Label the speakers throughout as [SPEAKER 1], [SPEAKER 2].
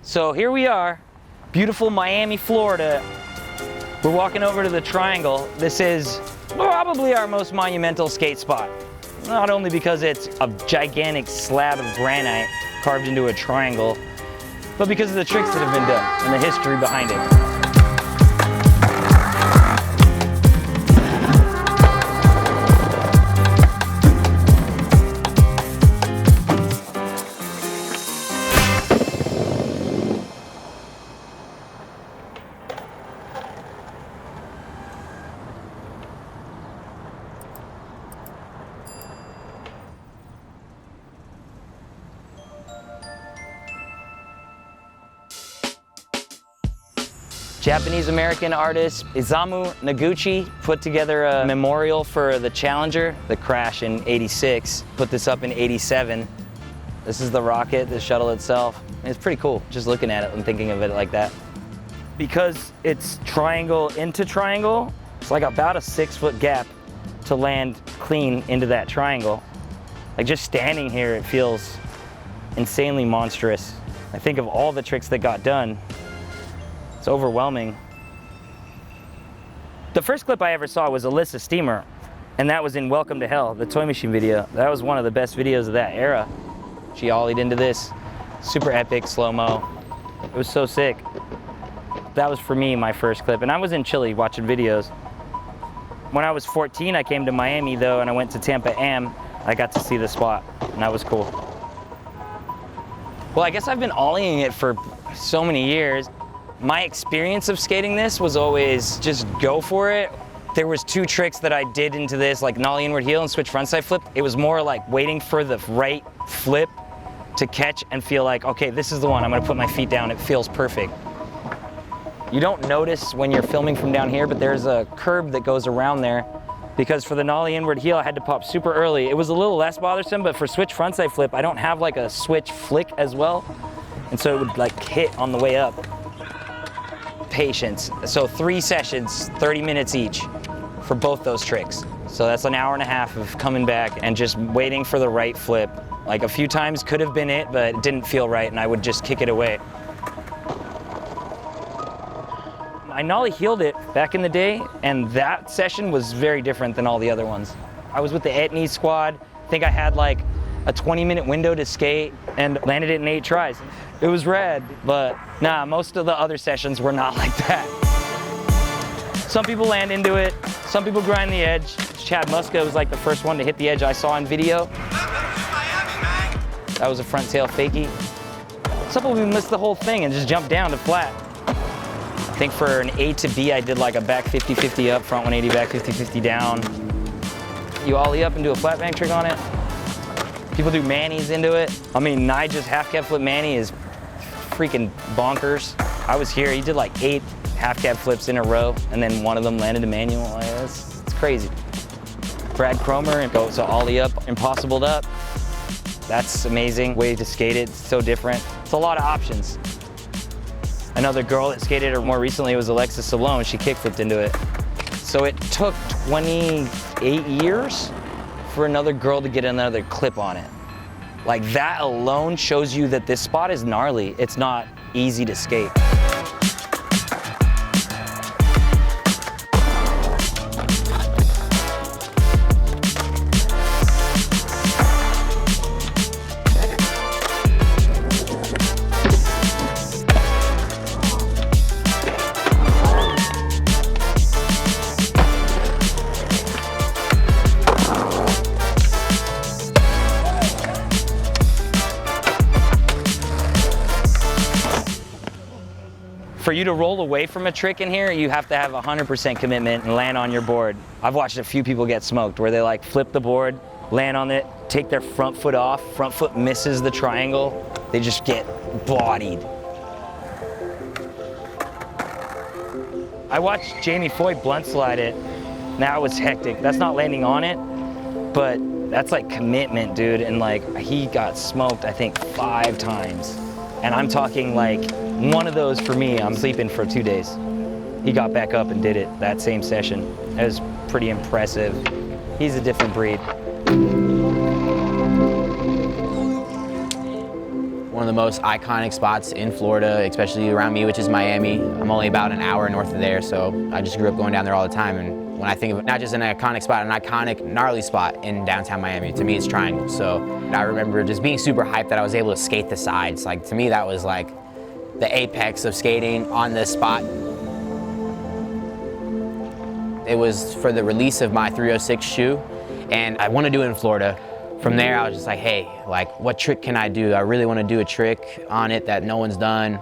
[SPEAKER 1] So here we are, beautiful Miami, Florida. We're walking over to the Triangle. This is probably our most monumental skate spot. Not only because it's a gigantic slab of granite carved into a triangle, but because of the tricks that have been done and the history behind it. Japanese-American artist Isamu Noguchi put together a memorial for the Challenger, the crash in '86. Put this up in '87. This is the rocket, the shuttle itself. It's pretty cool just looking at it and thinking of it like that. Because it's triangle into triangle, it's like about a 6-foot gap to land clean into that triangle. Like just standing here, it feels insanely monstrous. I think of all the tricks that got done, it's overwhelming. The first clip I ever saw was Elissa Steamer, and that was in Welcome to Hell, the Toy Machine video. That was one of the best videos of that era. She ollied into this, super epic, slow-mo. It was so sick. That was for me, my first clip, and I was in Chile watching videos. When I was 14, I came to Miami though, and I went to Tampa Am. I got to see the spot, and that was cool. Well, I guess I've been ollieing it for so many years. My experience of skating this was always just go for it. There was 2 tricks that I did into this, like nollie inward heel and switch frontside flip. It was more like waiting for the right flip to catch and feel like, okay, this is the one. I'm gonna put my feet down. It feels perfect. You don't notice when you're filming from down here, but there's a curb that goes around there because for the nollie inward heel, I had to pop super early. It was a little less bothersome, but for switch frontside flip, I don't have like a switch flick as well. And so it would like hit on the way up. Patience. So 3 sessions, 30 minutes each for both those tricks. So that's an hour and a half of coming back and just waiting for the right flip. Like a few times could have been it, but it didn't feel right and I would just kick it away. I nollie heeled it back in the day and that session was very different than all the other ones. I was with the Etnies squad. I think I had like a 20-minute window to skate and landed it in 8 tries. It was rad, but nah, most of the other sessions were not like that. Some people land into it, some people grind the edge. Chad Muska was like the first one to hit the edge I saw in video. That was a front tail fakie. Some people missed the whole thing and just jumped down to flat. I think for an A to B, I did like a back 50-50 up, front 180, back 50-50 down. You ollie up and do a flat bank trick on it. People do manis into it. I mean, Nyjah's half cab flip mani is freaking bonkers. I was here, he did like 8 half cab flips in a row, and then one of them landed a manual. Like, it's crazy. Brad Cromer and goes to ollie up, impossibled up. That's amazing way to skate it, it's so different. It's a lot of options. Another girl that skated it more recently was Alexis Salone. She kickflipped into it. So it took 28 years for another girl to get another clip on it. Like that alone shows you that this spot is gnarly. It's not easy to skate. For you to roll away from a trick in here, you have to have 100% commitment and land on your board. I've watched a few people get smoked where they like flip the board, land on it, take their front foot off, front foot misses the triangle, they just get bodied. I watched Jamie Foy blunt slide it. That was hectic. That's not landing on it, but that's like commitment, dude. And like he got smoked, I think 5 times. And I'm talking like one of those for me, I'm sleeping for 2 days. He got back up and did it that same session. It was pretty impressive. He's a different breed.
[SPEAKER 2] One one of the most iconic spots in Florida, especially around me, which is Miami. I'm only about an hour north of there, so I just grew up going down there all the time. And when I think of not just an iconic spot, an iconic, gnarly spot in downtown Miami, to me it's Triangle. So I remember just being super hyped that I was able to skate the sides. Like, to me, that was like the apex of skating on this spot. It was for the release of my 306 shoe, and I want to do it in Florida. From there, I was just like, hey, like, what trick can I do? I really want to do a trick on it that no one's done.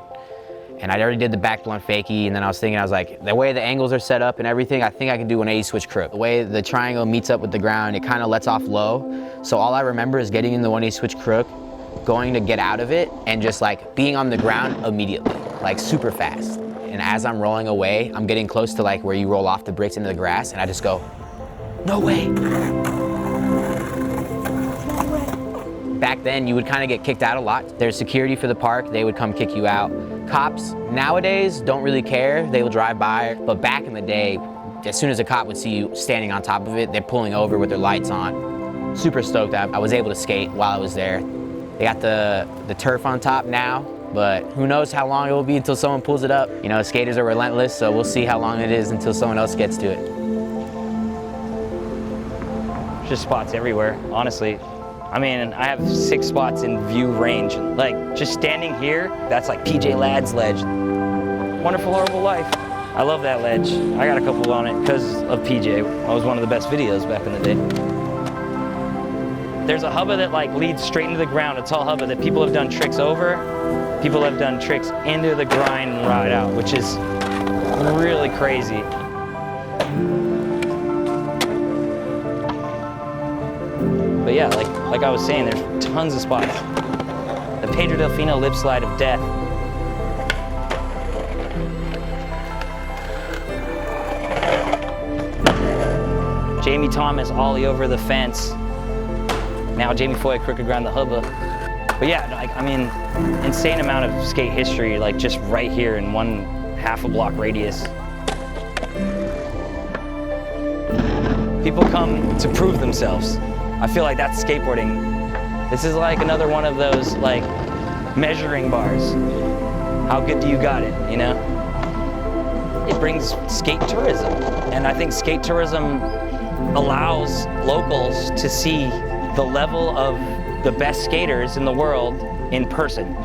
[SPEAKER 2] And I already did the back blunt fakie, and then I was thinking, I was like, the way the angles are set up and everything, I think I can do an 180 switch crook. The way the triangle meets up with the ground, it kind of lets off low. So all I remember is getting in the 180 switch crook, going to get out of it, and just like being on the ground immediately, like super fast. And as I'm rolling away, I'm getting close to like where you roll off the bricks into the grass, and I just go, no way. Back then, you would kind of get kicked out a lot. There's security for the park, they would come kick you out. Cops nowadays don't really care, they will drive by. But back in the day, as soon as a cop would see you standing on top of it, they're pulling over with their lights on. Super stoked that I was able to skate while I was there. They got the turf on top now, but who knows how long it will be until someone pulls it up. You know, skaters are relentless, so we'll see how long it is until someone else gets to it.
[SPEAKER 1] Just spots everywhere, honestly. I mean, I have 6 spots in view range. Like, just standing here, that's like PJ Ladd's ledge. Wonderful, Horrible Life. I love that ledge. I got a couple on it because of PJ. I was one of the best videos back in the day. There's a hubba that like leads straight into the ground, a tall hubba that people have done tricks over. People have done tricks into the grind and ride out, which is really crazy. But yeah, like I was saying, there's tons of spots. The Pedro Delfino lip slide of death. Jamie Thomas ollie over the fence. Now Jamie Foy crooked ground the hubba. But yeah, like, I mean, insane amount of skate history, like just right here in one half a block radius. People come to prove themselves. I feel like that's skateboarding. This is like another one of those like measuring bars. How good do you got it, you know? It brings skate tourism. And I think skate tourism allows locals to see the level of the best skaters in the world in person.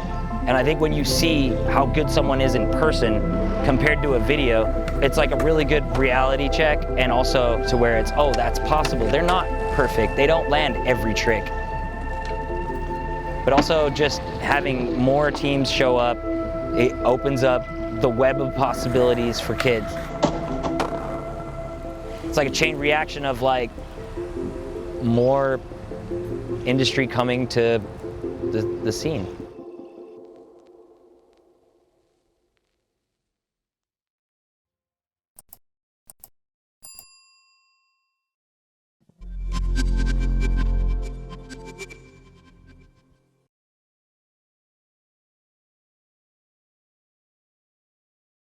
[SPEAKER 1] And I think when you see how good someone is in person compared to a video, it's like a really good reality check, and also to where it's, oh, that's possible. They're not perfect. They don't land every trick. But also just having more teams show up, it opens up the web of possibilities for kids. It's like a chain reaction of like more industry coming to the scene.